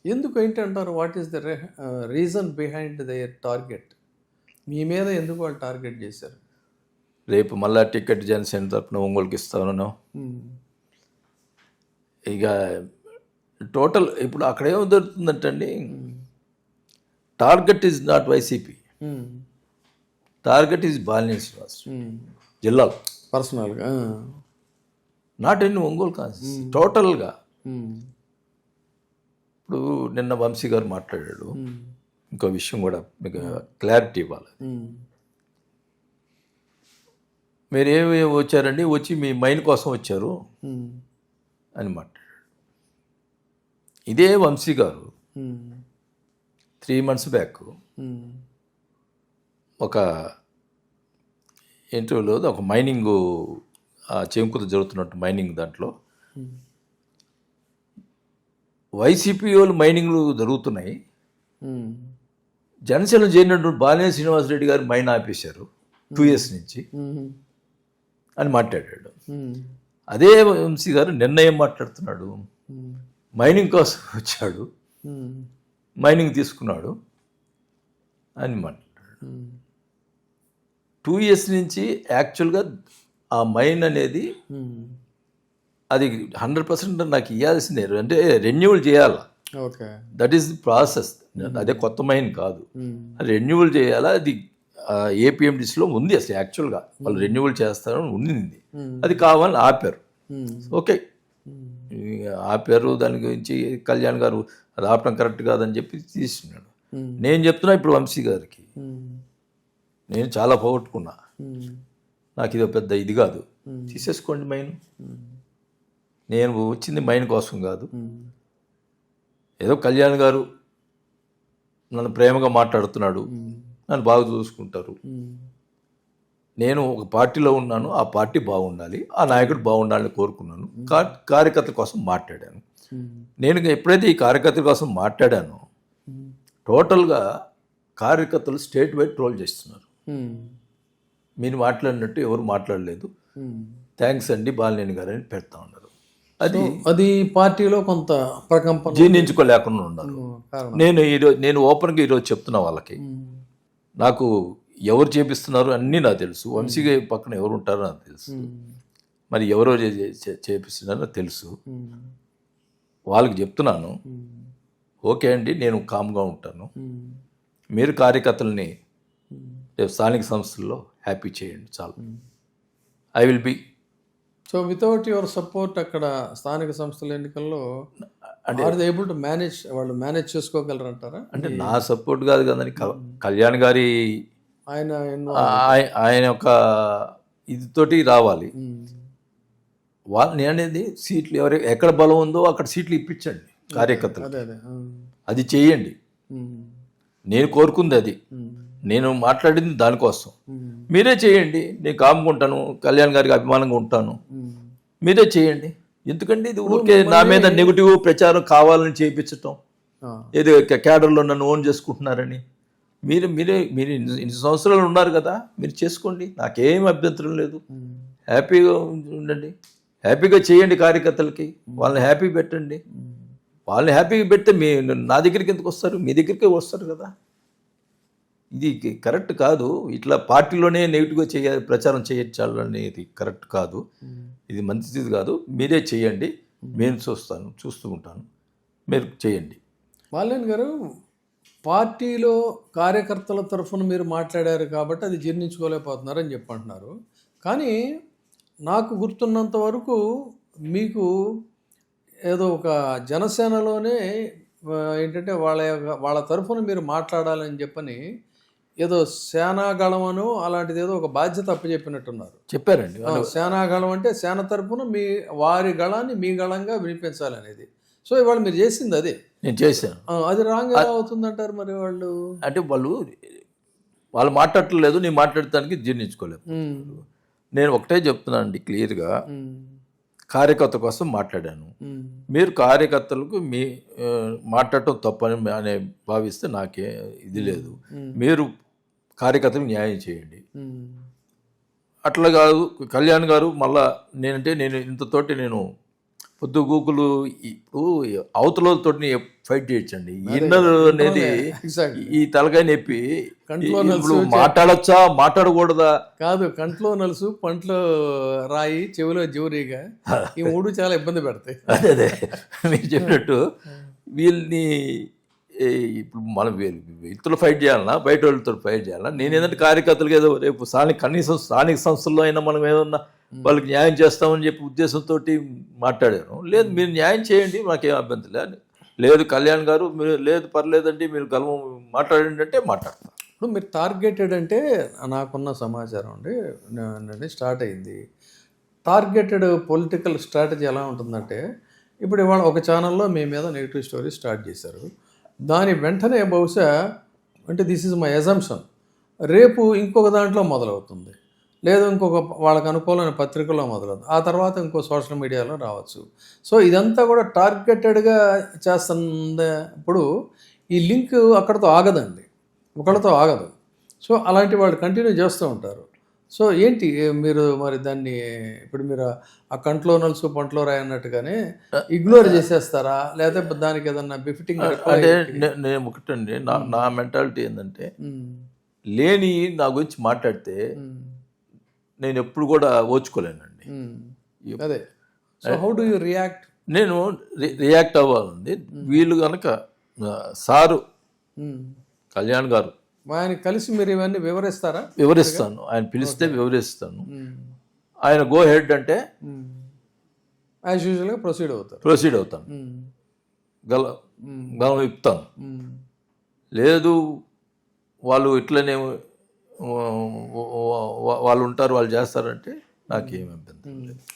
ఎందుకు ఏంటంటారు? What is the reason behind their target? మీ మీద ఎందుకు వాళ్ళు టార్గెట్ చేశారు? రేపు మళ్ళా టికెట్ జనసేన తరపున ఒంగోలుకి ఇస్తాను. ఇక టోటల్ ఇప్పుడు అక్కడ ఏం దొరుకుతుందంటండి, target is not YCP, target is Balineni Srinivas జిల్లాలో పర్సనల్గా, నాట్ ఎన్ని ఒంగోలు కాదు, టోటల్గా. ఇప్పుడు నిన్న వంశీ గారు మాట్లాడాడు, ఇంకో విషయం కూడా మీకు క్లారిటీ ఇవ్వాలి. మీరు ఏమి వచ్చారండి, వచ్చి మీ మైండ్ కోసం వచ్చారు అని మాట్లాడాడు. ఇదే వంశీ గారు 3 months బ్యాక్ ఒక ఇంటర్వ్యూలో ఒక మైనింగ్ చెంకుత జరుగుతున్నట్టు మైనింగ్ దాంట్లో వైసీపీ వాళ్ళు మైనింగ్లు జరుగుతున్నాయి, జనసేన చేరినటువంటి బాలినేని శ్రీనివాసరెడ్డి గారు మైన్ ఆపేశారు 2 years నుంచి అని మాట్లాడాడు. అదే వంశీ గారు నిన్న ఏం మాట్లాడుతున్నాడు, మైనింగ్ కోసం వచ్చాడు, మైనింగ్ తీసుకున్నాడు అని మాట్లాడాడు. 2 years నుంచి యాక్చువల్గా ఆ మైన్ అనేది అది 100% నాకు ఇవ్వాల్సిందే, అంటే రెన్యూవల్ చేయాలా, okay, that is the process. అదే కొత్త మైన్ కాదు, రెన్యూవల్ చేయాలా. అది ఏపీఎండిసిలో ఉంది అసలు, యాక్చువల్గా వాళ్ళు రెన్యూవల్ చేస్తారని ఉండింది, అది కావాలని ఆపారు. ఓకే, ఆపారు, దాని గురించి కళ్యాణ్ గారు అది ఆపడం కరెక్ట్ కాదని చెప్పి తీసుకున్నాడు. నేను చెప్తున్నా ఇప్పుడు వంశీ గారికి, నేను చాలా పోగొట్టుకున్నా, నాకు ఇది పెద్ద ఇది కాదు, తీసేసుకోండి మైన్. నేను వచ్చింది మైన్ కోసం కాదు, ఏదో కళ్యాణ్ గారు నన్ను ప్రేమగా మాట్లాడుతున్నాడు, నన్ను బాగా చూసుకుంటారు, నేను ఒక పార్టీలో ఉన్నాను, ఆ పార్టీ బాగుండాలి, ఆ నాయకుడు బాగుండాలని కోరుకున్నాను, కార్యకర్తల కోసం మాట్లాడాను. నేను ఎప్పుడైతే ఈ కార్యకర్తల కోసం మాట్లాడానో టోటల్గా కార్యకర్తలు స్టేట్ వైడ్ ట్రోల్ చేస్తున్నారు. మీరు మాట్లాడినట్టు ఎవరు మాట్లాడలేదు, థ్యాంక్స్ అండి బాలినేని గారు అని పెడతా ఉన్నారు. అది పార్టీలో కొంత ప్రకంపన జీర్ణించుకోలేకుండా ఉన్నారు. నేను ఓపెన్గా ఈరోజు చెప్తున్నా వాళ్ళకి, నాకు ఎవరు చేపిస్తున్నారు అన్నీ నాకు తెలుసు, వంశీ పక్కన ఎవరు ఉంటారో నాకు తెలుసు, మరి ఎవరో చేపిస్తున్నారో తెలుసు. వాళ్ళకి చెప్తున్నాను, ఓకే అండి నేను కామ్గా ఉంటాను, మీరు కార్యకర్తలని రేపు స్థానిక సంస్థల్లో హ్యాపీ చేయండి చాలు, I will be. So without your support అక్కడ స్థానిక సంస్థల ఎన్నికల్లో are they able to manage, వాళ్ళు మేనేజ్ చేసుకోగలరు అంటారా? అంటే నా సపోర్ట్ కాదు కదండి, కళ్యాణ్ గారి ఆయన యొక్క ఇదితోటి రావాలి. నేను అనేది సీట్లు ఎక్కడ బలం ఉందో అక్కడ సీట్లు ఇప్పించండి కార్యకర్తలు, అది చేయండి. నేను కోరుకుంది అది, నేను మాట్లాడింది దానికోసం. మీరే చేయండి, నేను కాముకుంటాను, కళ్యాణ్ గారికి అభిమానంగా ఉంటాను, మీరే చేయండి. ఎందుకంటే ఇది ఊరికే నా మీద నెగిటివ్ ప్రచారం కావాలని చేయించటం, ఏదో క్యాడర్లో నన్ను ఓన్ చేసుకుంటున్నారని. మీరు ఇన్ని సంవత్సరాలు ఉన్నారు కదా, మీరు చేసుకోండి, నాకేం అభ్యంతరం లేదు, హ్యాపీగా ఉండండి, హ్యాపీగా చేయండి కార్యకర్తలకి, వాళ్ళని హ్యాపీ పెట్టండి. వాళ్ళని హ్యాపీగా పెడితే నా దగ్గరికి ఎందుకు వస్తారు, మీ దగ్గరికే వస్తారు కదా. ఇది కరెక్ట్ కాదు, ఇట్లా పార్టీలోనే నెగిటివ్గా ప్రచారం చేయించాలనేది కరెక్ట్ కాదు, ఇది మంచిది కాదు. మీరే చేయండి, నేను చూస్తూ ఉంటాను, మీరు చేయండి. బాలినేని గారు, పార్టీలో కార్యకర్తల తరఫున మీరు మాట్లాడారు కాబట్టి అది జీర్ణించుకోలేకపోతున్నారని చెప్పంటున్నారు. కానీ నాకు గుర్తున్నంత వరకు మీకు ఏదో ఒక జనసేనలోనే ఏంటంటే వాళ్ళ తరఫున మీరు మాట్లాడాలని చెప్పని ఏదో సేనాగళమను అలాంటిది ఏదో ఒక బాధ్యత అప్పచెప్పినట్టున్నారు. చెప్పారండి. సేనాగళం అంటే సేన తరఫున వారి గళాన్ని మీ గళంగా వినిపించాలనేది. సో ఇవాళ మీరు చేసింది అదే. నేను చేశాను. అది రాంగ్ ఎలా అవుతుందంటారు మరి? అంటే వాళ్ళు మాట్లాడట్లేదు, నేను మాట్లాడటానికి జీర్ణించుకోలేదు. నేను ఒకటే చెప్తున్నాను అండి క్లియర్గా, కార్యకర్త కోసం మాట్లాడాను. మీరు కార్యకర్తలకు మాట్లాడటం తప్పని అనే భావిస్తే నాకే ఇది లేదు. మీరు కార్యకర్తలకు న్యాయం చేయండి. అట్లా కాదు కళ్యాణ్ గారు, మళ్ళా నేను ఇంతతోటి నేను పొద్దుగూకులు ఇప్పుడు అవతలతో ఫైట్ చేయొచ్చండి. ఇన్నర్ అనేది ఎగ్జాక్ట్లీ ఈ తలకాయ నొప్పి. కంట్లో ఇప్పుడు మాట్లాడచ్చా మాట్లాడకూడదా? కాదు, కంట్లో నలుసు, పంట్లో రాయి, చెవిలో జోరీగా, ఈ మూడు చాలా ఇబ్బంది పెడతాయి. అదే మీరు చెప్పినట్టు వీళ్ళని ఇప్పుడు మనం వ్యక్తులు ఫైట్ చేయాలన్నా బయట వాళ్ళతో ఫైట్ చేయాలన్నా, నేను ఏంటంటే కార్యకర్తలకు ఏదో రేపు కనీసం స్థానిక సంస్థల్లో అయినా మనం ఏదన్నా వాళ్ళకి న్యాయం చేస్తామని చెప్పి ఉద్దేశంతో మాట్లాడాను. లేదు మీరు న్యాయం చేయండి, మాకేం అభ్యంతరం లేదు. లేదు కళ్యాణ్ గారు మీరు లేదు పర్లేదండి మీరు మాట్లాడండి అంటే మాట్లాడతాం. ఇప్పుడు మీరు టార్గెటెడ్ అంటే నాకున్న సమాచారం అండి స్టార్ట్ అయింది. టార్గెటెడ్ పొలిటికల్ స్ట్రాటజీ ఎలా ఉంటుందంటే, ఇప్పుడు ఇవాళ ఒక ఛానల్లో మీ మీద నెగిటివ్ స్టోరీ స్టార్ట్ చేశారు. దాని వెంటనే బహుశా, అంటే దిస్ ఈజ్ మై అజంప్షన్, రేపు ఇంకొక దాంట్లో మొదలవుతుంది, లేదు ఇంకొక వాళ్ళకి అనుకూలమైన పత్రికలో మొదలవుతుంది, ఆ తర్వాత ఇంకో సోషల్ మీడియాలో రావచ్చు. సో ఇదంతా కూడా టార్గెటెడ్గా చేస్తుంది. ఇప్పుడు ఈ లింక్ అక్కడితో ఆగదండి, ఒకళ్ళతో ఆగదు. సో అలాంటి వాళ్ళు కంటిన్యూ చేస్తూ ఉంటారు. సో ఏంటి మీరు మరి దాన్ని ఇప్పుడు మీరు ఆ కంట్లో నలుసు పంట్లో రాయి అన్నట్టుగానే ఇగ్నోర్ చేసేస్తారా, లేకపోతే దానికి ఏదన్నా బిఫిటింగ్? అంటే నేను ఒకటండి, నా మెంటాలిటీ ఏంటంటే, లేని నా గురించి మాట్లాడితే నేను ఎప్పుడు కూడా ఓచుకోలేనండి. అదే, so how do you react? నేను రియాక్ట్ అవ్వాలండి. వీళ్ళు కనుక సారు కళ్యాణ్ గారు ఆయన కలిసి మీరు ఇవన్నీ వివరిస్తారా? వివరిస్తాను, ఆయన పిలిస్తే వివరిస్తాను. ఆయన గో హెడ్ అంటే యాజ్ యూజువల్గా ప్రొసీడ్ అవుతాను, గలం ఇప్పుతాను. లేదు వాళ్ళు ఇట్లనే వాళ్ళు ఉంటారు వాళ్ళు చేస్తారంటే నాకేం అభ్యంతరం లేదు.